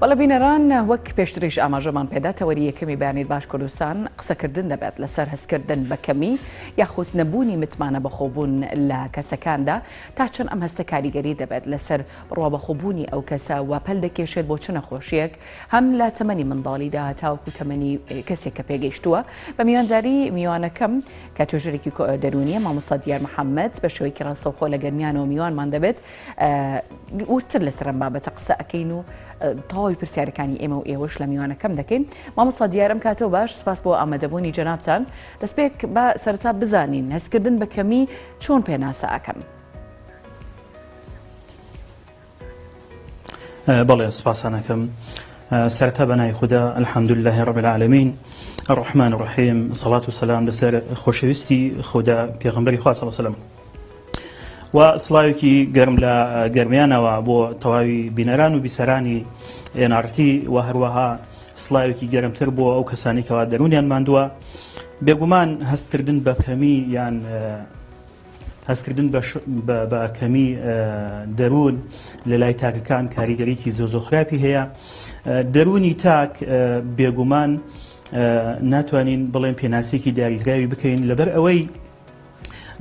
وەڵە بینەران وەک پێشتریش ئاماژەمان پێدا تەوەری یەکەمی بەیانیت باش کوردستان قسەکردن دەبێت لەسەر هەستکردن بە کەمی یاخود نەبوونی متمانە بەخۆبوون لە کەسەکاندا تا چەند ئەم هەستە کاریگەری دەبێت لەسەر بڕوا بەخۆبوونی ئەو کەسە و پەل دەکێشێت بۆ چ نەخۆشیەک هەم لە تەمەنی منداڵیدا تاوەکو تەمەنی کەسێک کە پێگەیشتووە بە میوانجاری میوانەکەم کە توێژەرێکی دەرونیە مامۆستا دیار محەممەد بە شێوەیەکی ڕاستەوخۆ لە گەرمیانەوە میوانمان دەبێت ورتر لەسەر ئەم بابەتە قسە ئەەکەین و تەواوی پرسیارەکانی ئێمە و ئێوەش لە میوانەکەم دەکەین. مامۆستا دیارم کاتەوە باش سپاس بۆ ئامادەبوونی جەنابتان. دەستپێک بە سەرچاو بزانین هەستکردن بە کەمی چۆن پێناسە ئەکەن؟ بەڵێ سپاسانەکەم. سەرەتا بەنای خوددا الحەمدولله رب العالمین الرحمن الرحیم سەڵات و سەلام لەسەر خۆشەویستی خوددا پێغەمبەری خوا صلی الله علیه و سلم و سڵاوێکی گەرم لە گەرمیانەوە بۆ تەواوی بینەران و بیسەرانی NRT و هەروەها سڵاوێکی گەرمتر بۆ ئەو کەسانی کەوا دەرونیان ماندووە. بێگومان هەستکردن بە کەمی یان هەستکردن بە کەمی دەروون لە لای تاکەکان کاریگەریکی زۆزۆخراپی هەیە. دەرونی تاک بێگومان ناتوانین بڵێن پێناسێکی دیاریکراوی بکەین لەبەر ئەوەی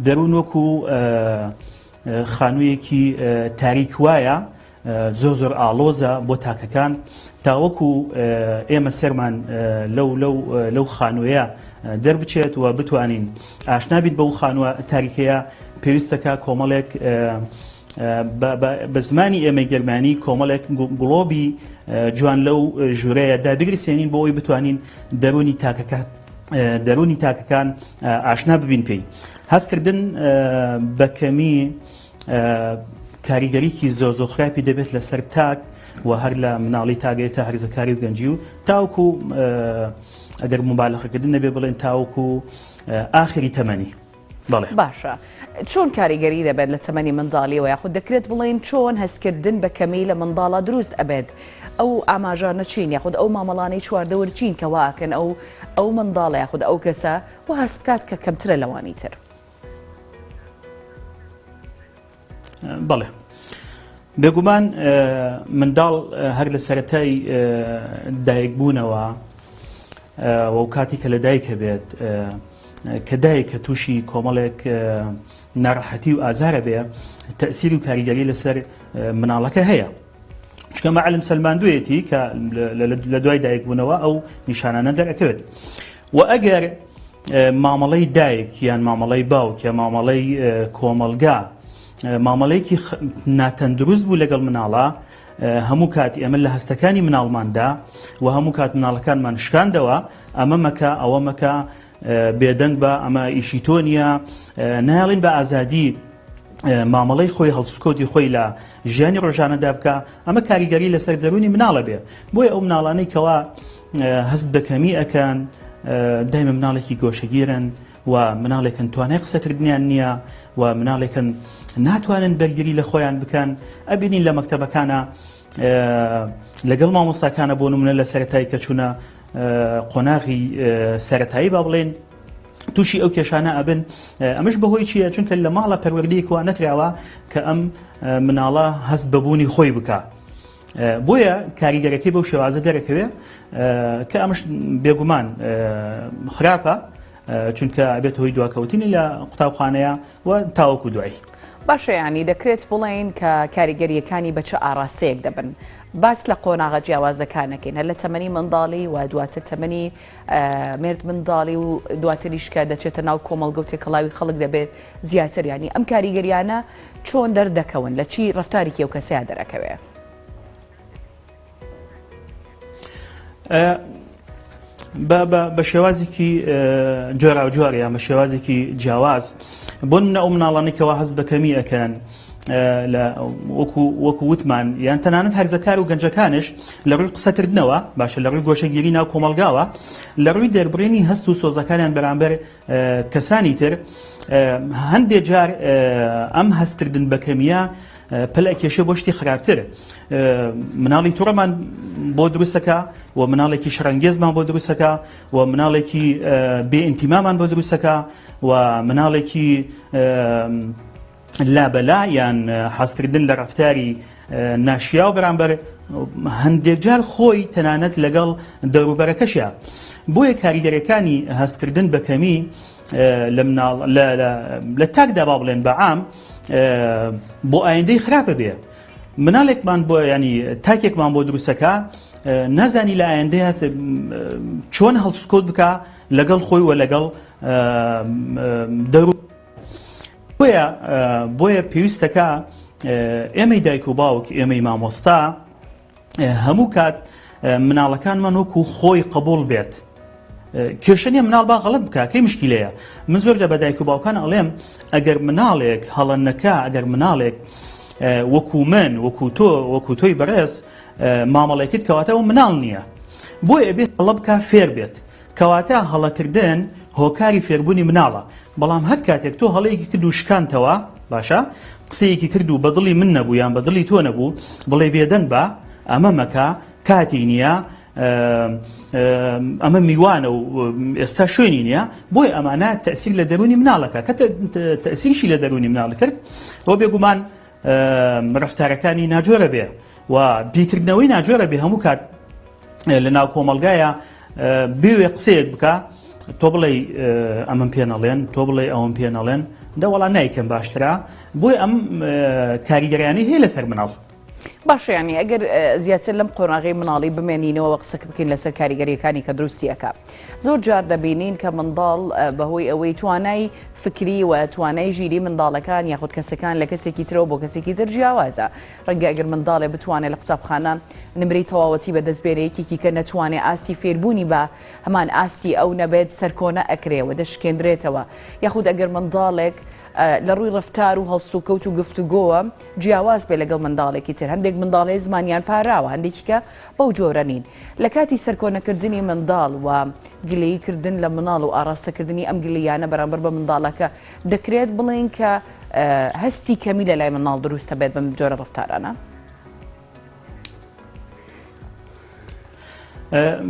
دەروون وەکو خانوویەکی تاریک وایە زۆر ئاڵۆزە بۆ تاکەکان تاوەکو ئێمە سەرمان لەو خانوویە دەربچێت و بتوانین ئاشنابیت بەو خانووە تاریکەیە پێویستەکە کۆمەڵێک بە زمانی ئێمە گەرمانی کۆمەڵێک گڵۆبی جوان لەو ژوورەیە دابگرسێنین بۆ ئەوی بتوانین دەرونی تاکەکان ئاشنا ببین پێی. هەستکردن بە کەمی کاریگەریکی زۆزۆخراپی دەبێت لەسەر تاک و هەر لە مناڵی تاگەیە تا هەرزەکاری و گەنجی و تاوکو ئەگەر مبالغەکردن نەبێ بڵێن تاوکو ئاخری تەمەنی. بەڵێ باشە چۆن کاریگەری دەبێت لە تەمەنی منداڵیەوە یاخود دەکرێت بڵێن چۆن هەستکردن بە کەمی لە منداڵە دروست ئەبێت ئەو ئاماژانە چین یاخود ئەو مامەڵانەی چواردەوەر چین کە واکەن ئەو منداڵە یاخود ئەو کەسە و هەست بکات کە کەمترە لەوانی تر؟ بەڵێ بێگومان منداڵ هەر لە سەرەتای دایکبوونەوە و کاتی کە لە دایکە بێت کە دایکە تووشی کۆمەڵێک ناڕەحەتی و ئازارە بێ تەئسیری و کاریگەری لەسەر مناڵەکە هەیە. چونکە مەعەلم سەلماندوویەتی کە لە دوای دایکبوونەوە ئەو نیشانانە دەرەکەوێت و ئەگەر مامەڵەی دایک یان مامەڵەی باوک یا مامەڵەی کۆمەلگا مامەڵەیەکی ناتەندروست بوو لەگەڵ مناڵە هەموو کات ئێمە لە هەستەکانی مناڵماندا و هەموو کات مناڵەکانمان شکاندەوە ئەمە مەکە ئەوە مەکە بێدەنگ بە ئەمە ئیشی تۆ نییە نایڵین بە ئازادی مامەڵەی خۆی هەڵسوکۆتی خۆی لە ژیانی ڕۆژانەدا بکە ئەمە کاریگەری لەسەر دەرونی مناڵە بێ. بۆیە ئەو مناڵانەی کەوا هەست بە کەمی ئەکەن دایمە مناڵێکی گۆشەگیرن و مناڵێکن توانای قسەکردنیان نییە و مناڵێکن ناتوانن بەرگری لە خۆیان بکەن. ئەبینین لە مەکتەبەکانە لەگەڵ مامۆستاکانە بۆ نمونە لە سەرەتایی کە چوونە قۆناغی سەرەتایی با بڵێن تووشی ئەو کێشانە ئەبن. ئەمەش بەهۆی چییە؟ چونکە لە ماڵە پەروەردەیەکەوە نەکراوە کە ئەم مناڵە هەست بەبوونی خۆی بکە. بۆیە کاریگەرەکەی بەو شێوازە دەرەکەوێ کە ئەمەش بێگومان خراپە چونکە ئەبێت هۆی دواکەوتنی لە قوتابخانەیە و تاوەکو دوای. باشە ینی دەکرێت بڵێن کە کاریگەریەکانی بە چه ئاراسەیەک دەبن. باس لە قۆناغە جیاوازەکانەکەین هەر لە تەمەنی منداڵی و دواتر تەمەنی مرد منداڵی و دواتریشکە دەچێتە ناو کۆمەڵگە و تێکەڵاوی خەڵک دەبێت زیاتر ینی ئەم کاریگەریانە چۆن دەردەکەون لە چی ڕفتارێکی ئەو کەسەیە دەرەکەوێ؟ بە شێوازێکی جۆرا و جوارە یان بە شێوازێکی جیاواز بۆ نمونە ئەو مناڵانێکەوە هەست بە کەمی ئەکەن وەکو وتمان یان تەنانەت هەرزەکار و گەنجەکانش لە ڕووی قسەکردنەوە باشە لە ڕووی گۆشەگیری ناو کۆمەلگاوە لە ڕووی دەربڕێنی هەست و سۆزەکانیان بەرامبەر کەسانی تر هەندێک جار ئەم هەستکردن بە کەمیە پەل ئەکێشە بۆ شتی خراپتر. مناڵی تووڕەمان بۆ دروستەکە و مناڵێکی شەڕەنگێزمان بۆ دروستەکە و مناڵێکی بێئینتیمامان بۆ دروستەکە و مناڵێکی لابەلا یان حەزکردن لە ڕەفتاری ناشیا و بەرامبەر هەندێک جار خۆی تەنانەت لەگەڵ دەوروبەرەکەشە بۆیە کاریگەریەکانی هەستکردن بەکەمی لە تاکدا با بڵێن بەعام بۆ ئایندەی خراپە بێ مناڵێکمان بۆ ینی تاکێکمان بۆ دروستەکە نازانی لە ئایندەیە چۆن هەڵسوکۆت بکە لەگەڵ خۆی و لەگەڵ دەرو بۆیە پێویستەکە ئێمەی دایک و باوک ئێمەی مامۆستا هەموو کات مناڵەکانمان وەکو خۆی قبول بێت کێشەنیە مناڵ با غەڵەت بکە کەی مشکلەیە من زۆر جا بە دایک و باوکان ئەڵێم ئەگەر مناڵێک هەڵەنەکە ئەگەر مناڵێک وەکو من وەکو تۆی بەڕێز مامەڵێکت کەواتە و مناڵ نییە بۆیە بێت هەڵە بکە فێر بێت کەواتە هەڵەکردن هۆکاری فێربوونی مناڵە بەڵام هەر کاتێک تۆ هەڵەیەکی کرد و شکانتەوە باشە قسەیەکی کرد و بەدڵی من نەبوو یان بەدڵی تۆ نەبوو بڵێ بێدەنگ بە ئەمە مەکە کاتی نییە ئەمە میوانە و ئێستا شوێنی نییە بۆی ئەمانە تەسیر لە دەرونی مناڵەکە کە تەسیریشی لە دەرونی مناڵ کرد بۆ بێگومان ڕەفتارەکانی ناجۆرە بێ و بیرکردنەوەی ناجۆرە بێ هەموو کات لە ناو کۆمەڵگایە بێوێ قسەیەک بکە تۆ بڵێ ئەمەم پێ نەڵێن تۆ بڵێ ئەوم پێ نەڵێن دەوەڵا نایکەم باشترا بۆی ئەم کاریگەریانەی هەیە لەسەر مناڵ باشە ینی ئەگەر زیاتر لەم قۆناغی مناڵی بمێنینەوە قسەک بکەین لەسەر کاریگەریەکانی کە دروستیەکە زۆر جار دەبینین کە منداڵ بەهۆی ئەوەی توانای فکری و توانای ژیری منداڵەکان یاخود کەسەکان لە کەسێکی ترەوە بۆ کەسێکی تر جیاوازە ڕەنگە ئەگەر منداڵێ بتوانێت لە قوتابخانە نمرەی تەواوەتی بەدەستبێنەیەکی کە نەتوانێت ئاستی فێربوونی بە هەمان ئاستی ئەو نەبێت سەرکۆنە ئەکرێەوە دەشکێنرێتەوە یاخود ئەگەر منداڵێک لە ڕووی ڕفتار و هەڵسوکەوت و گفتوگۆوە جیاواز بێ لەگەڵ منداڵێکی تر هەندێک منداڵێ زمانیان پاراوە هەندێکی کە بەو جۆرە نین لە کاتی سەرکۆنەکردنی منداڵ و گلەییکردن لە مناڵ و ئاراستەکردنی ئەم گلەیانە بەرامبەر بە منداڵەکە دەکرێت بڵێن کە هەستی کەمی لە لای مناڵ دروستە بێت بەم جۆرە ڕفتارانە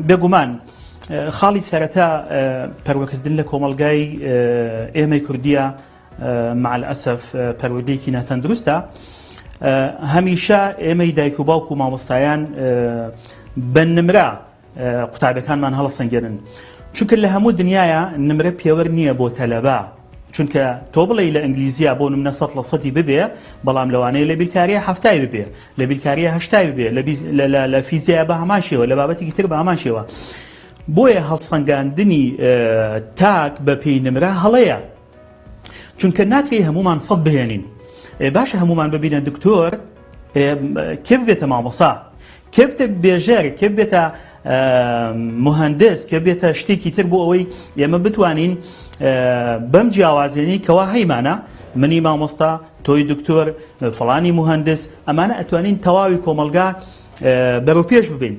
بێگومان خاڵی سەرەتا پەروەکردن لە کۆمەڵگای ئێمەی کوردیە مع الأسف پەروەردەیەکی ناتەندروستە هەمیشە ئێمەی دایک و باوک و مامۆستایان بە نمرە قوتابەکانمان هەڵەسەنگێنن چونکە لە هەموو دنیاە نمرە پێوەەر نییە بۆ تەلەبە چونکە تۆ بڵێ لە ئینگلیزیە بۆ نمرە 100% ببێ بەڵام لەوانەیە لە بیرکاریە 70 ببێ لە بیرکاریە 80 ببێ لە فیزیە بە هەمان شێوە لە بابەتێکی تر بە هەمان شێوە بۆیە هەڵسەنگاندنی تاک بە پێی نمرە هەڵەیە چونکە ناتوێ هەمومان سەد بهێنین باشە هەمومان ببینە دکتۆر کێ بێتە مامۆسا کێ بێتە بێژەر کێ بێتە مهندس کێ بێتە شتێکی تر بۆ ئەوەی ئێمە بتوانین بەم جیاوازێنی کەوا هەیمانە منی مامۆستا تۆی دکتۆر فڵانی مهندس ئەمانە ئەتوانین تەواوی کۆمەلگا بەرەوپێش ببین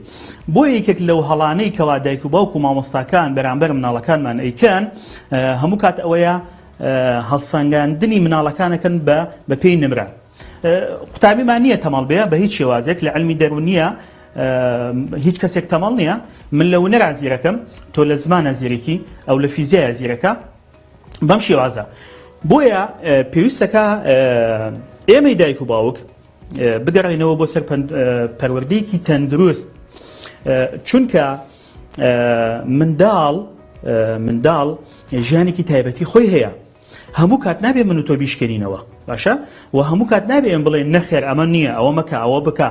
بۆ یەکێک لەو هەڵانەی کەوا دایک و باوک و مامۆستاکان بەرامبەر مناڵەکانمان ئەیکەن هەموو کات ئەوەیە هەڵسەنگاندنی مناڵەکانەکەن بە پێی نمرە قوتابیمان نییە تەمەڵ بێ بە هیچ شێوازێک لە علمی دەرون نییە هیچ کەسێک تەمەڵ نییە من لە ونەرا زیرەکەم تۆ لە زمانە زیرەکی ئەو لە فیزیایە زیرەکە بەم شێوازە بۆیە پێویستەکە ئێمەی دایک و باوک بگەڕێنەوە بۆ سەر پەروەردەیەکی تەندروست چونکە منداڵ ژیانێکی تایبەتی خۆی هەیە هەموو کات نابێ من و تۆ بیشکێنینەوە باشە و هەموو کات نابێ ئەم بڵێ نەخێر ئەمە نییە ئەوە مەکە ئەوە بکە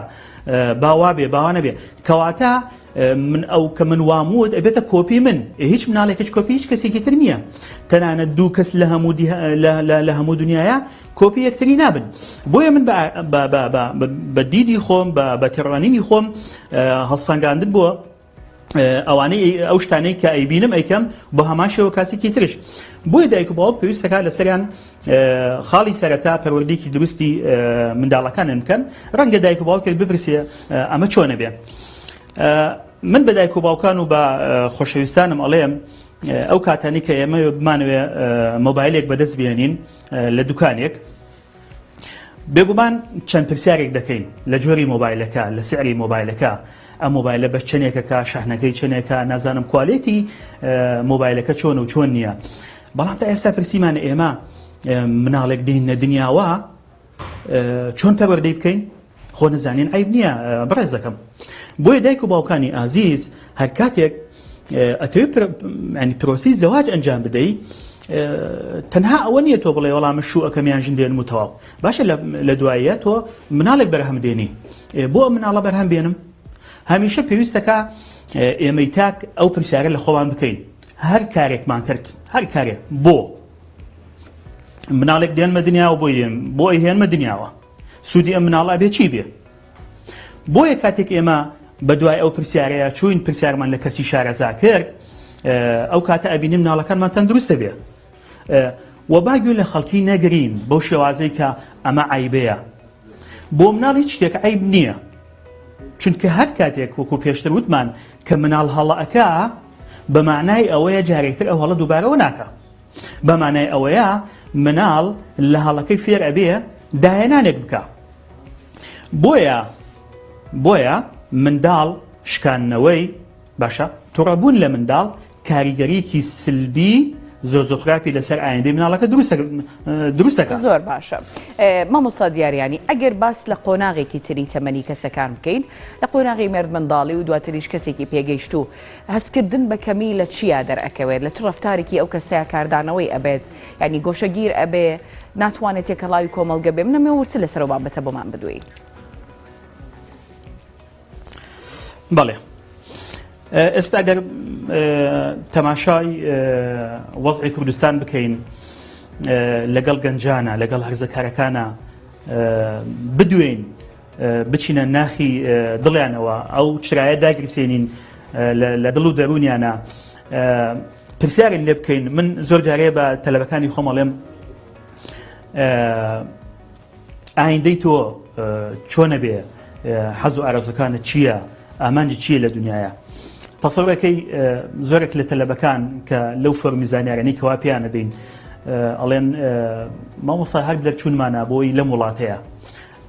باوا بێ باوا نەبێ کەواتە من ئەو کە من واموت ئەبێتە کۆپی من هیچ مناڵێکش کۆپی هیچ کەسێکی تر نییە تەنانەت دوو کەس لە هەموو دنیاە کۆپی یەکتری نابن بۆیە من بە دیدی خۆم بە تێڕوانینی خۆم هەڵسەنگاندن بووە ئەوانەی ئەو شتانەی کە ئەیبینم ئەیکەم بە هەمان شێوە کاسێکی ترش بۆیە دایک و باوک پێویستەکە لەسەریان خاڵی سەرەتا پەروەردەیەکی دروستی منداڵەکانیان بکەن ڕەنگە دایک و باوکێک بپرسێ ئەمە چۆنە بێ من بە دایک و باوکان و بە خۆشەویستانم ئەڵێم ئەو کاتانی کە ئێمە بمانوێ مۆبایلێک بەدەست بێنین لە دوکانێک بێگومان چەند پرسیارێک دەکەین لە جۆری مۆبایلەکە لە سعری مۆبایلەکە ئەم مۆبایلە بەش چنێکەکە شەحنەکەی چنێکە نازانم کوالێتی مۆبایلەکە چۆن و چۆن نییە بەڵام تا ئێستا پرسیمانە ئێمە مناڵێک دێنە دنیاوە چۆن پەروەردەی بکەین خۆ نزانین عیب نییە بەڕێز دەکەم بۆیە دایک و باوکانی ئازیز هەر کاتێک ئەتەوێت پرۆسی زەواج ئەنجام بدەی تەنها ئەوە نییە تۆ بڵێ وەڵام شوو ئەەکەمیان ژن دێنم و تەواو باشە لە دواییە تۆ مناڵێک بەرهەم دێنی بۆ ئەم مناڵە بەرهەم بێنم هەمیشە پێویستەکە ئێمەی تاک ئەو پرسیارە لە خۆوان بکەین هەر کارێکمان کرد هەر کارێک بۆ مناڵێک دێنمە دنیاوە بۆ هێنمە دنیاوە سوودی ئەم مناڵە بێ چی بێ بۆیە کاتێک ئێمە بە دوای ئەو پرسیارەیە چوین پرسیارمان لە کەسی شارەزا کرد ئەو کاتە ئەبینیم مناڵەکانمان تەندروستە بێ و باگوێ لە خەڵکی نەگرین بەو شێوازەی کە ئەمە عیبەیە بۆ مناڵ هیچ شتێک عیب نییە چونکە هەر کاتێک وەکو پێشتر وتمان کە مناڵ هەڵەکە بە معنای ئەوەیە جارێکتر ئەو هەڵە دووبارەوە ناکە بە معنای ئەوەیە مناڵ لە هەڵەکەی فێر ئەبێ داهێنانێک بکە بۆیە منداڵ شکاندنەوەی باشە تووڕەبوون لە منداڵ کاریگەریەکی سلبی زۆرخراپی لەسەر ئایندەی مناڵەکە دروستەکە زۆر باشە مامۆستا دیاریانی ئەگەر باس لە قۆناغێکی تری تەمەنی کەسەکان بکەین لە قۆناغی مرد منداڵی و دواتریش کەسێکی پێگەیشت و هەستکردن بە کەمی لە چیا دەرئەکەوێت لە چ ڕەفتارێکی ئەو کەسەیە کاردانەوەی ئەبێت ینی گۆشەگیر ئەبێ ناتوانێت تێکەڵاوی کۆمەڵگە بێ منەمێ ورچ لەسەر بابەتە بۆمان بدوێ بەڵێ ئێستا ئەگەر تەماشای وەزعی کوردستان بکەین لەگەڵ گەنجانە لەگەڵ هەرزەکارەکانە بدوێن بچینە ناخی دڵیانەوە ئەو چرایە داگرسێنین لە دڵ و دەرونیانە پرسیارێک لێ بکەین من زۆر جارێ بە تەلەبەکانی خۆمەڵێم ئایندەی تۆ چۆنە بێ حەز و ئارەزوەکانت چییە ئامانجی چییە لە دنیاە تەسەوڕەکەی زۆرێک لە تەلەبەکان کە لەو فەرمی زانیارانەی کەوا پێیان دەدەین ئەڵێن مامۆستا هەر دەرچوونمانە بۆی لەم وڵاتەیە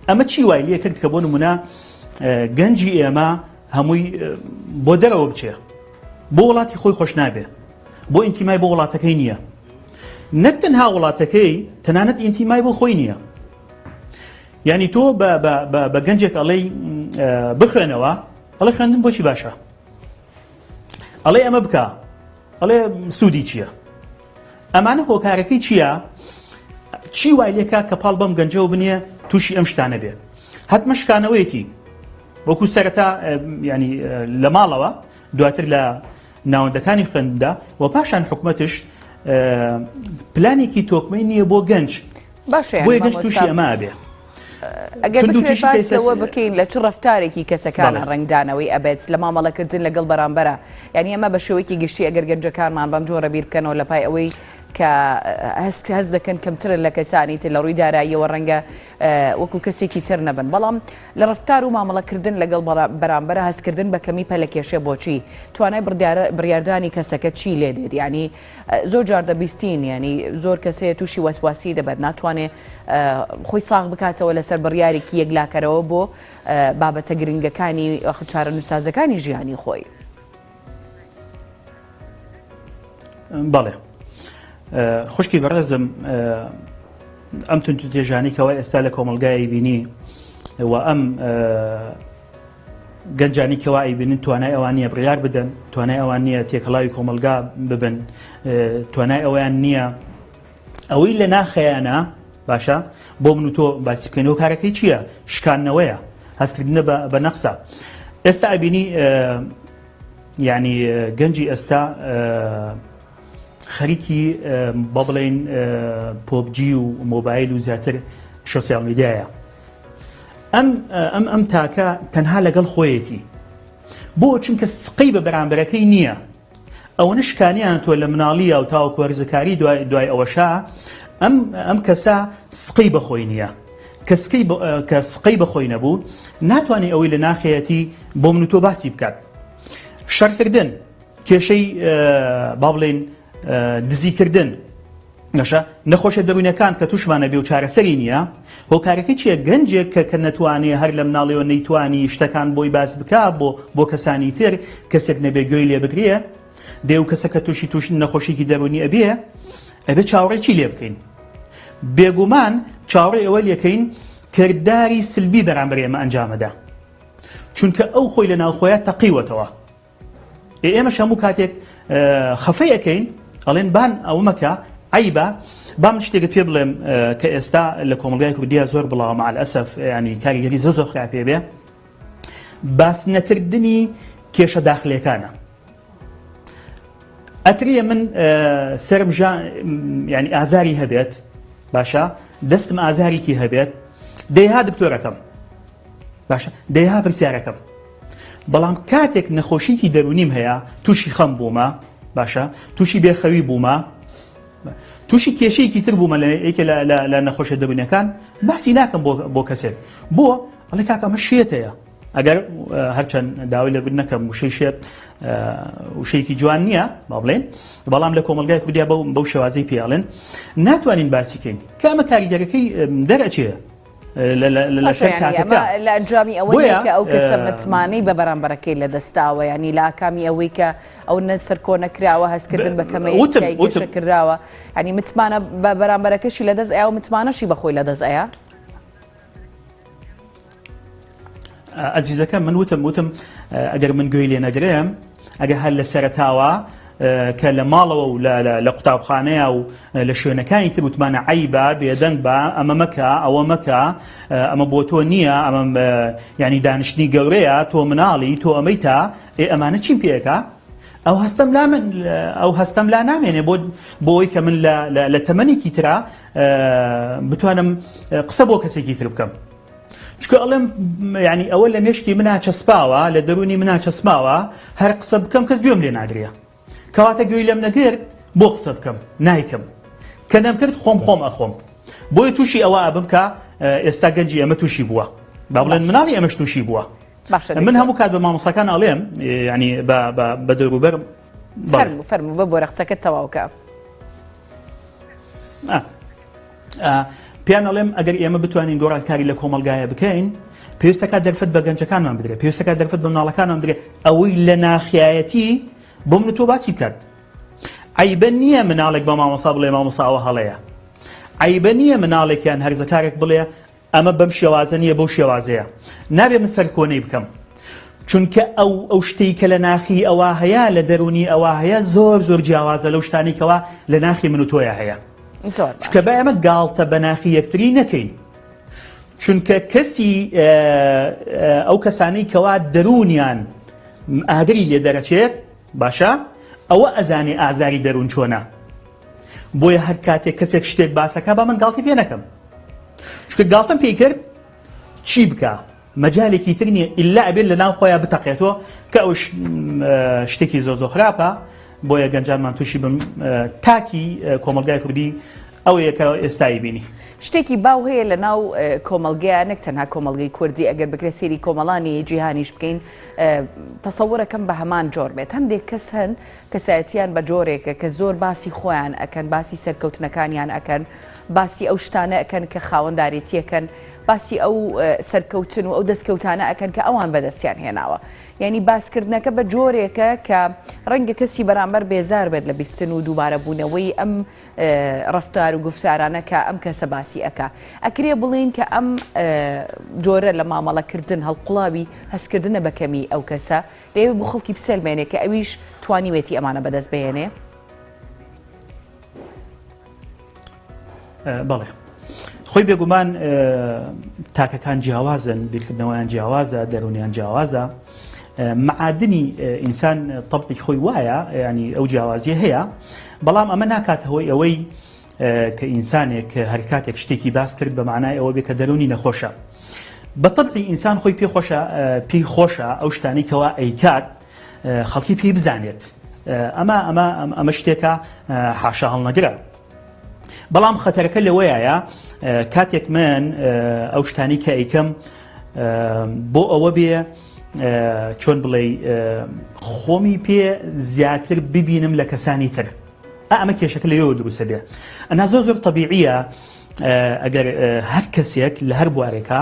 ئەمە چی وای لێ کرد کە بۆ نمونە گەنجی ئێمە هەمووی بۆ دەرەوە بچێ بۆ وڵاتی خۆی خۆش نابێ بۆ ئینتیمای بۆ وڵاتەکەی نییە نەک تەنها وڵاتەکەی تەنانەت ئینتیمای بۆ خۆی نییە یعنی تۆ بە گەنجێک ئەڵێی بخوێنەوە ئەڵێ خوێندن بۆچی باشە ئەڵێ ئەمە بکە ئەڵێ سوودی چییە ئەمانە هۆکارەکەی چییە چی وای لێکا کە پاڵ بەم گەنجەوە بنیە تووشی ئەم شتانە بێ هەتمە شکانەوەیەتی وەکو سەرەتا ینی لە ماڵەوە دواتر لە ناوەندەکانی خوێندندا و پاشان حکومەتش پلانێکی تۆکمەی نییە بۆ گەنج بۆیە گەنج تووشی ئەمە بێ ئەگەر بکرێت باسەوە بکەین لە چ ڕەفتارێکی کەسەکانە ڕنگدانەوەی ئەبێت لە مامەڵەکردن لەگەڵ بەرامبەرە یعنی ئەمە بە شێوەیەکی گشتی ئەگەر گەنجەکانمان بەم جۆرە بیر بکەنەوە لە پای ئەوەی کە هەست دەکەن کەمترن لە کەسانی تر لە ڕووی داراییەوە ڕەنگە وەکو کەسێکی تر نەبن بەڵام لە ڕەفتار و مامەڵەکردن لەگەڵ بەرامبەرە هەستکردن بە کەمی پەلەکێشێ بۆچی توانای بڕیاردانی کەسەکە چی لێ دێت ینی زۆر جار دەبیستین ینی زۆر کەسەیە تووشی وەسواسی دەبێت ناتوانێت خۆی ساغ بکاتەوە لەسەر بڕیارێکی یەکلاکەرەوە بۆ بابەتە گرنگەکانی چارە نووسازەکانی ژیانی خۆی بەڵێ خوشکی بەڕێزم ئەم تێژانیکەوە ئێستا لە کۆمەلگای بینی و ئەم گەنجانی کەوا ئەیبینن توانای ئەوان نییە بڕیار بدەن توانای ئەوان نییە تێکەڵاوی کۆمەلگا ببن توانای ئەویان نییە ئەوەی لە ناخەیانە باشە بۆ من و تۆ باسی بکەینەوە کارەکەی چییە شکاندنەوەیە هەستکردنە بە نەخسە ئێستا ئەبینی یعنی گەنجی ئێستا خەریکی بە بڵێن پۆبجی و مۆبایل و زیاتر سۆسیال میدیایە ئەم تاکە تەنها لەگەڵ خۆیەتی بۆ چونکە سقەی بە بەرامبەرەکەی نییە ئەوە شکانیان تۆ لە مناڵیە و تاوەکو وەرزەکاری دوای ئەوەشا ئەم کەسە سقەی بەخۆی نییە کە سقەی بەخۆی نەبوو ناتوانێت ئەوەی لە ناخەیەتی بۆ من و تۆ باسی بکات شەرکردن کێشەی با بڵێن دزیکردن نەخۆشە دەرونیەکان کە توشمانە بێ و چارەسەری نییە هۆکارەکەی چییە گەنجێک کە نەتوانێت هەر لە مناڵیەوە نەیتوانی شتەکان بۆی باس بکە بۆ کەسانی تر کەسێک نەبێ گوێی لێ بگرێ دێ و کەسەکە تووشی نەخۆشیکی دەرونی ئەبێ چاوەڕێکی لێ بکەین بێگومان چاوەڕێ ئەوە لێکەین کردداری سلبی بەرامبەر ئێمە ئەنجامەدا چونکە ئەو خۆی لە ناوخۆیان تەقیوەتەوە ئێمەش هەموو کاتێک خەفەی ئەەکەین ئەڵێن بان ئەو مەکە عیبە با من شتێکت پێ بڵێم کە ئێستا لە کۆمەلگای کوردیا زۆر بڵاو مع الأسف ینی کاریگەری زۆر خراپ پێ بێ باس نەکردنی کێشە داخلەکانە ئەتریە من سرم ینی ئازاری هەبێت باشە دەستم ئازارێکی هەبێت دەیها دکتۆرەکەم باشە دەیها پرسیارەکەم بەڵام کاتێک نەخۆشیکی دەرونیم هەیە تووشی خەم بوومە باشە تووشی بێخەوی بوومە تووشی کێشەیەکی تر بوومە لە نەخۆشە دەرونیەکان باسی ناکەم بۆ کەسێک بۆ ئەڵێ کاکە ئەمە شێتەیە ئەگەر هەرچەند داوای لەبر نەکەم وشەی شێت وشەیەکی جوان نییە با بڵێن بەڵام لە کۆمەلگای کوردیا بەو شێوازەی پێڵێن ناتوانین باسیکەین کە ئەمە کاریگەرەکەی دەرەچێ لەسەر کاتەکە لە ئەنجامی ئەوەیە کە ئەو کەسە متمانەی بە بەرامبەرەکەی لە دەستاوە ینی لە ئاکامی ئەوەی کە ئەو نەسەر کۆ نەکراوە هەستکردن بە کەمەیەکیشە کراوە ینی متمانە بە بەرامبەرەکەشی لە دەست ئەیا و متمانەشی بەخۆی لە دەست ئەیە ئەزیزەکە من وتم ئەگەر من گوێی لێ نەگرێم ئەگەر هەر لە سەرەتاوە کە لە ماڵەوە و لە قوتابخانەیە و لە شوێنەکانی تر وتمانە عیبە بێدەنگ بە ئەمە مەکە ئەوە مەکە ئەمە بۆ تۆ نییە ئەمە ینی دانیشتنی گەورەیە تۆ مناڵی تۆ ئەمەی تا ئەمانە چیم پێەکە ئەو هەستەم لا نامێنێ بۆی کە من لە تەمەنێکی ترا بتوانم قسە بۆ کەسێکی تر بکەم چکە ئەڵێم ینی ئەوە لە مێشکی منە چەسپاوە لە دەرونی منە چەسماوە هەر قسە بکەم کەس گوێم لێ ناگرێ کەواتە گوێی لەم نەگرت بۆ قسە بکەم نایکەم کە نەمکرد خۆم ئەخۆم بۆیە تووشی ئەوە ئەبم کە ئێستا گەنجی ئەمە تووشی بووە با بڵێن مناڵی ئەمەش تووشی بووە من هەموو کات بە مامۆستاکان ئەڵێم ینی بە دەوروبەر فەرموو بە بۆ ڕەقسەکەت تەواوکە پیان ئەڵێم ئەگەر ئێمە بتوانین گۆڕانکاری لە کۆمەلگایە بکەین پێویستەکە دەرفەت بە گەنجەکانمان بدرێت پێویستەکە دەرفەت بە مناڵەکانمان بدرێت ئەوەی لە ناخیایەتی بۆ من تۆ باسی بکات عیبە نییە مناڵێک بە مامۆستا بڵێ مامۆستاوە هەڵەیە عیبە نییە مناڵێکیان هەرزەکارێک بڵێ ئەمە بەم شێوازە نییە بەو شێوازەیە نابێ من سەر کۆنەی بکەم چونکە ئەو شتەی کە لە ناخی ئەوە هەیە لە دەرونی ئەوە هەیە زۆر جیاوازە لەو شتانی کەوا لە ناخی من و تۆیە هەیە چونکە بە ئێمە گاڵتە بە ناخی یەکتری نەکەین چونکە کەسی ئەو کەسانەی کەوا دەرونیان ئاگری لێ دەرەچێت باشە ئەوە ئەزانێ ئازاری دەرون چۆنە بۆیە هەر کاتێک کەسێک شتێک باسەکە با من گاڵتی پێ نەکەم چونکە گاڵتم پێی کرد چی بکە مەجالێکی تر نییە ئیلا ئەبێت لە ناو خۆیان بتەقێتەوە کە ئەو شتێکی زۆر خراپە بۆیە گەنجانمان تووشی بم تاکی کۆمەلگای کوردی ئەوەیە کە ئێستایی بینی شتێکی باو هەیە لە ناو کۆمەلگەیە نەک تەنها کۆمەلگەی کوردی ئەگەر بکرێت سێری کۆمەڵانی جیهانیش بکەین تەسەوورەکەم بە هەمان جۆر بێت هەندێک کەس هەن کەسایەتیان بە جۆرێکە کە زۆر باسی خۆیان ئەکەن باسی سەرکەوتنەکانیان ئەکەن باسی ئەو شتانە ئەکەن کە خاوەنداریەتیەکەن باسی ئەو سەرکەوتن و ئەو دەستکەوتانە ئەکەن کە ئەوان بەدەستیان هێناوە یعنی باسکردنەکە بە جۆرێکە کە ڕەنگە کەسی بەرامبەر بێزار بێت لە بیستن و دووبارە بوونەوەی ئەم ڕفتار و گفتارانە کە ئەم کەسە باسی ئەکا ئەکرێ بڵین کە ئەم جۆرە لە مامەڵەکردن هەڵقوڵاوی هەستکردنە بەکەمی ئەو کەسە دەیەوێت بۆ خەڵکی بسەلمێنێ کە ئەویش توانیوێتی ئەمانە بەدەست بهێنێ بەڵێ خۆی بێگومان تاکەکان جیاوازن بیرکردنەوەیان جیاوازە دەرونیان جیاوازە معادنی ئینسان تەبعی خۆی وایە ینی ئەو جیاوازیە هەیە بەڵام ئەمە ناکاتەوەی ئەوەی کە ئینسانێک هەر کاتێک شتێکی باس کرد بە معنای ئەوە بێ کە دەرونی نەخۆشە بە تەبعی ئینسان خۆی پێی خۆشە ئەو شتانی کەوا ئەیکات خەڵکی پێی بزانێت ئەمە شتێکە حاشا هەڵنەگرە بەڵام خەتەرەکە لەوەیە کاتێک من ئەو شتانی کە ئەیکەم بۆ ئەوە بێ چۆن بڵێ خۆمی پێ زیاتر ببینم لە کەسانی تر ئەمە کێشەکە لەوێ دروستە بێ ئەنا زۆر تەبیعیە ئەگەر هەر کەسێک لە هەر بوارێکە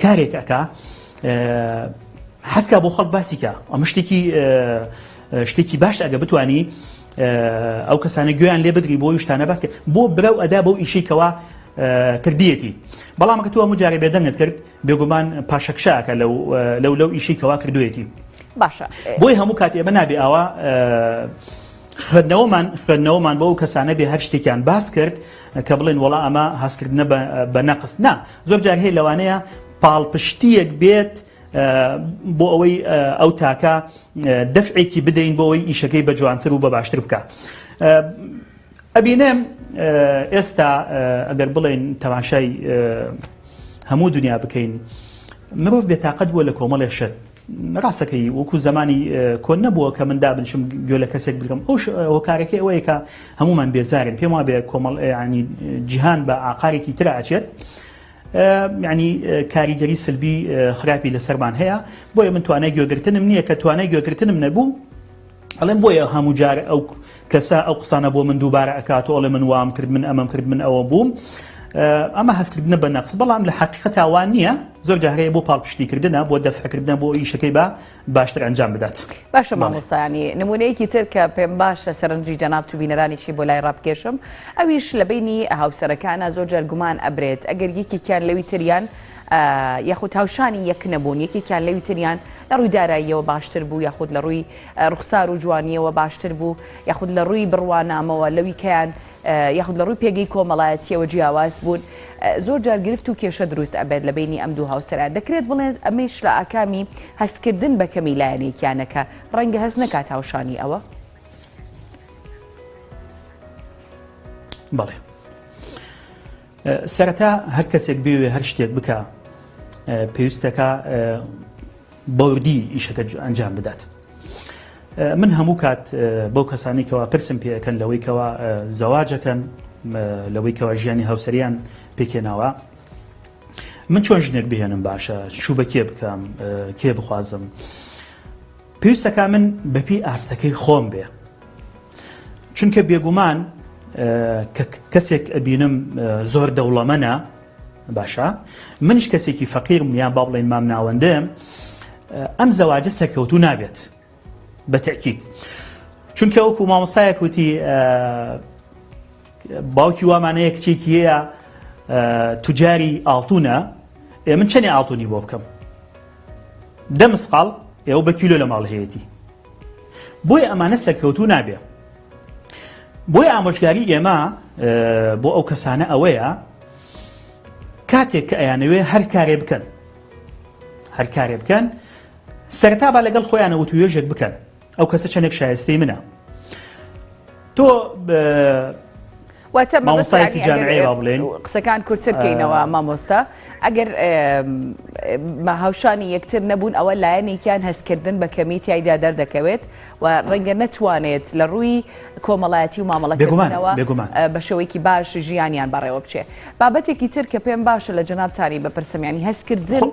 کارێک ئەکا حەزکا بۆ خەڵک باسیکە ئەمە شتێکی باش ئەگە بتوانی ئەو کەسانە گوێیان لێ بدری بۆ شتانە باسکە بۆ برەو ئەدا بۆ ئیشێکەوە کردیەتی بەڵام کە تۆ مجارێ بێدەنگت کرد بێگومان پاشەکشاکە لەو ئیشی کەوا کردوێتی باشە بۆی هەموو کات ئێمە نابێ ئاوا خوێندنەوەمان بۆ ئەو کەسانە بێ هەر شتێکیان باس کرد کە بڵێن وەڵا ئەمە هەستکردنە بە نەقس نا زۆر جار هەیە لەوانەیە پاڵپشتیەک بێت بۆ ئەوەی ئەو تاکە دەفعێکی بدەین بۆ ئەوەی ئیشەکەی بە جوانتر و بە باشتر بکە ئەبینێم ئێستا ئەگەر بڵێن تەماشای هەموو دنیا بکەین مرۆڤ بێتاقەت بووە لە کۆمەڵێ شت ڕاستەکەی وەکو زمانی کۆن نەبووە کە من دابنشم گوێ لە کەسێک بکەم ئەو هۆکارەکەی ئەوەیە کە هەمومان بێزارین پێم وابێ کۆمەڵ ینی جیهان بە ئاقارێکی تر ئاچێت یعنی کاریگەری سلبی خراپی لەسەرمان هەیە بۆیە من توانای گوێگرتنم نییە کە توانای گوێگرتنم نەبوو ئەڵێم بۆیە هەموو جار ئەو کەسە ئەو قسانە بۆ من دووبارە ئەکاتەوە ئەڵێ من وام کرد من ئەمەم کرد من ئەوە بووم ئەمە هەستکردنە بە نەقس بەڵام لە حەقیقەت ئەوان نییە زۆر جارەیە بۆ پاڵپشتیکردنە بۆ دەفعکردنە بۆ ئیشەکەی بە باشتر ئەنجام بدات باشە مامۆستایانی نمونەیەکی تر کە پێم باشە سەرنجی جەناب تو بینەرانیشی بۆ لای ڕابکێشم ئەویش لە بینی هاوسەرەکانە زۆر جار گومان ئەبرێت ئەگەر یەکێکیان لەوی تریان یاخود هاوشانی یەک نەبوون یەکێکیان لەوی تریان لە ڕووی داراییەوە باشتر بوو یاخود لە ڕووی ڕوخسار و جوانیەوە باشتر بوو یاخود لە ڕووی بڕوانامەوە لەوی کەیان یاخود لە ڕووی پێگەی کۆمەڵایەتیەوە جیاواز بوون زۆر جار گرفت و کێشە دروست ئەبێت لە بینی ئەم دوو هاوسەران دەکرێت بڵێت ئەمەش لە ئاکامی هەستکردن بە کەمی لایەنێکیانەکە ڕەنگە هەست نەکات هاوشانی ئەوە بەڵێ سەرەتا هەر کەسێک بێوێ هەر شتێک بکە پێویستەکە بەوردی ئیشەکە ئەنجام بدات من هەموو کات بەو کەسانێکەوە پرسم پێەکەن لەوەی کەوە زەواجەکەن لەوەی کەوە ژیانی هاوسەریان پێکێناوە من چۆن ژنێک بهێنم باشە چوو بە کێ بکەم کێ بخوازم پێویستەکە من بەپی ئاستەکەی خۆم بێ چونکە بێگومان کەسێک ئەبینم زۆر دەوڵەمەنە باشە منیش کەسێکی فەقیرم یان با بڵێن مام ناوەندەم ئەم زەواجە سەرکەوتوو نابێت بە تەکید چونکە وەکو مامۆستایەک وتی باوکی وامانەیە کچێکی هەیە توجاری ئاڵتونە من چەندی ئاڵتونی بۆ بکەم 10 مسقال ئێوە بە کیلۆ لە ماڵ هەیەتی بۆی ئەمانە سەرکەوتوو نابێ بۆی ئامۆژگاری ئێمە بۆ ئەو کەسانە ئەوەیە کاتێک کە ئەیانەوێ هەر کارێ بکەن سەرتا با لەگەڵ خۆیانەوە توێژێک بکەن ئەو کەسە چەندێک شایستەی منە تۆ مامۆستایەکی جامعەیە با بڵێن قسەکان کورتترکەینەوە مامۆستا ئەگەر هاوشانی یەکتر نەبوون ئەوە لایەنێکیان هەستکردن بە کەمی تایدا دەردەکەوێت و ڕەنگە نەتوانێت لە ڕووی کۆمەڵایەتی و مامەڵەکردنەوە بە شێوەیەکی باش ژیانیان بەڕێوە بچێ بابەتێکی تر کە پێم باشە لە جەنابتانی بپرسم ینی هەستکردن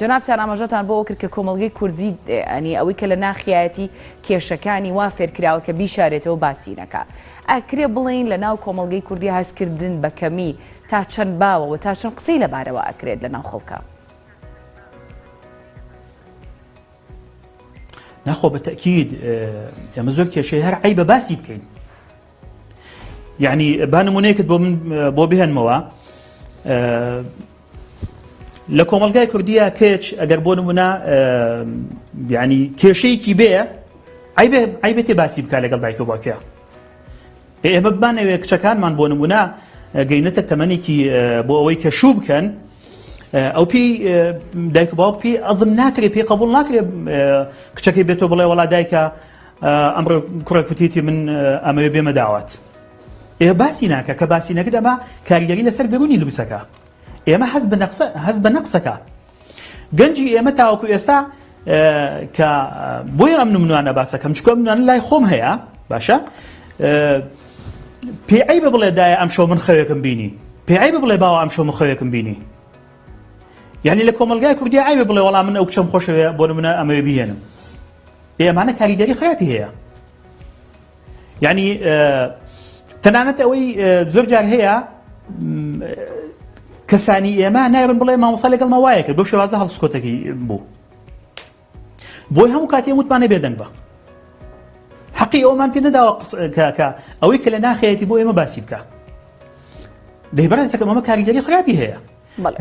جەنابتان ئاماژەتان بۆ کرد کە کۆمەڵگەی کوردی ئەنی ئەوەی کە لە ناخیایەتی کێشەکانی وا فێرکراوە کە بیشارێتەوە باسی نەکات ئەکرێ بڵین لە ناو کۆمەڵگەی کوردی هەستکردن بە کەمی تا چەند باوەوە تا چەند قسەی لەبارەوە ئەکرێت لە ناو خەڵکە ناخۆ بە تەکید ئێمە زۆر کێشەی هەر عیبە باسی بکەین یعنی با نمونەیەکت بۆ بهێنمەوە لە کۆمەڵگای کوردیە کێچ ئەگەر بۆ نمونە یعنی کێشەیەکی بێ عیبێتی باسی بکە لەگەڵ دایک و باوکیە ئێمە بمانەوێ کچەکانمان بۆ نمونە گەینەتە تەمەنێکی بۆ ئەوەی کە شوو بکەن ئەو پێی دایک و باوک پێی ئەزم ناکرێت پێی قبول ناکرێت کچەکەی بێتەوە بڵێ وەڵا دایکە ئەمڕۆ کوڕە کوتیتی من ئەمەوێ بێمە داوات ئێمە باسی ناکە کە باسی نەکرد ئەمە کاریگەری لەسەر دەرونی لبسەکە ئێمە هەست بە نەقسەکە گەنجی ئێمە تاوەکو ئێستا کە بۆیە ئەم نمونوانە باسەکەم چکە ئەم نمونوانە لای خۆم هەیە باشە پێی بە بڵێ دایە ئەم شەو من خەوێکم بینی پێی بە بڵێ باوە ئەم شەو من خەوێکم بینی یعنی لە کۆمەلگای کوردی عیبێ بڵێ وەڵام من ئەو کچەم خۆشەوێ بۆ نمونە ئەمەوێ بهێنم ئێمانە کاریگەری خراپی هەیە یعنی تەنانەت ئەوەی زۆر جار هەیە کەسانی ئێمە نایڕن بڵێ مامۆستا لەگەڵ ماوایە کرد بۆ شێوازە هەڵسکۆتێکی بوو بۆی هەموو کاتی وتمانە بێدەنگ بە حەقی ئەومان پێ نەداوە کە ئەوەی کە لە ناخەیەتی بۆ ئێمە باسی بکە دەی بەڕێزەکەم ئەمە کاریگەری خراپی هەیە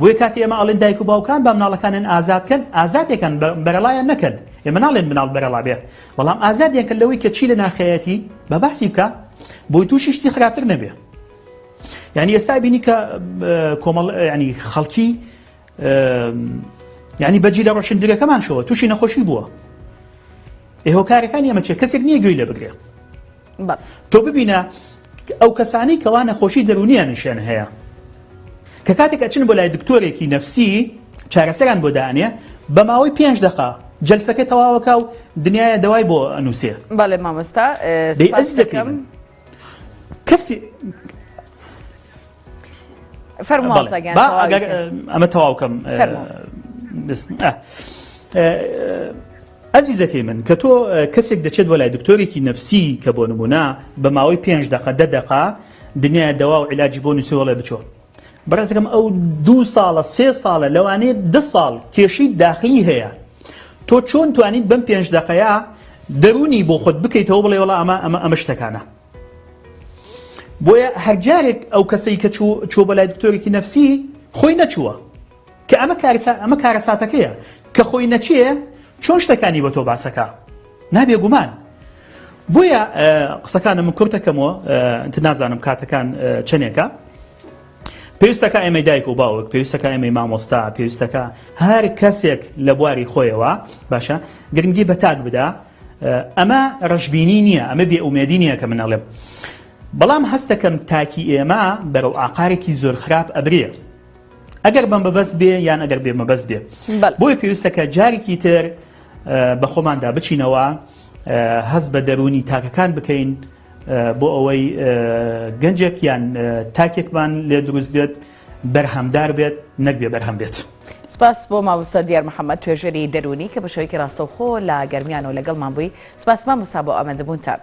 بۆیە کاتی ئێمە ئەڵێن دایک و باوکان با مناڵەکانیان ئازادکەن ئازادێکن بەرەڵایان نەکەن ئێمە ناڵێن مناڵ بەرەڵا بێ بەڵام ئازادێکن لەوەی کە چی لە ناخەیەتی بە باسی بکە بۆی تووشی شتی خراپتر نەبێ یعنی ئێستا بینی کە کۆمەڵ ینی خەڵکی ینی بەجی لە ڕۆشنبیرەکەمان شەوە تووشی نەخۆشی بووە هۆکارەکانی ئەمە چێ کەسێک نییە گوێی لێ بگرێ تۆ ببینە ئەو کەسانی کەوا نەخۆشی دەرونیانشیان هەیە کە کاتێک ئەچن بۆ لای دکتۆرێکی نەفسی چارەسەران بۆ دانێ بە ماوەی 5 دقیقە جەلسەکە تەواوەکە و دنیاە دەوای بۆ ئەنووسێ بەڵێ مامۆستا ئەزیزەکەم کەسی ئەمە تەواوکەم ئەزیزەکەی من کە تۆ کەسێک دەچێت بۆ لای دکتۆرێکی نەفسی کە بۆ نمونە بە ماوەی 5 دقیقە 10 دقیقە دنیاە دەوا و عیلاجی بۆ نووسێ وەڵێ بچۆ بەڕێزەکەم ئەو 2 ساڵە 3 ساڵە لەوانەیە 10 ساڵ کێشەی داخلی هەیە تۆ چۆن توانیت بەم 5 دقەیە دەرونی بۆ خۆت بکەیتەوە بڵێ وەڵا ئەمە شتەکانە بۆیە هەرجارێک ئەو کەسەی کە چۆ بە لای دکتۆرێکی نەفسی خۆی نەچووە کە ئەمە کارە ساتەکەیە کە خۆی نەچێ چۆن شتەکانی بە تۆ باسەکە نابێ گومان بۆیە قسەکانم من کورتەکەمەوە نازانم کاتەکان چەندێکە پێویستەکە ئێمەی دایک و باوک پێویستەکە ئێمەی مامۆستا پێویستەکە هەر کەسێک لە بواری خۆیەوە باشە گرنگی بە تاک بدا ئەمە ڕەشبینی نییە ئەمە بێ ئومێدی نییە کە من ئەڵێم بەڵام هەستەکەم تاکی ئێمە بەرەو ئاقارێکی زۆر خراپ ئەبرێ ئەگەر بەم بەبەست بێ یان ئەگەر بێ مەبەست بێ بۆیە پێویستەکە جارێکی تر بە خۆماندا بچینەوە هەست بە دەرونی تاکەکان بکەین بۆ ئەوەی گەنجێک یان تاکێکمان لێ دروست بێت بەرهەمدار بێت نەک بێ بەرهەم بێت سپاس بۆ مامۆستا دیار محەممەد توێژەری دەرونی کە بە شێوەیەکی ڕاستەوخۆ لە گەرمیان و لەگەڵمان بووی سپاس مامۆستا بۆ ئامادەبوونتان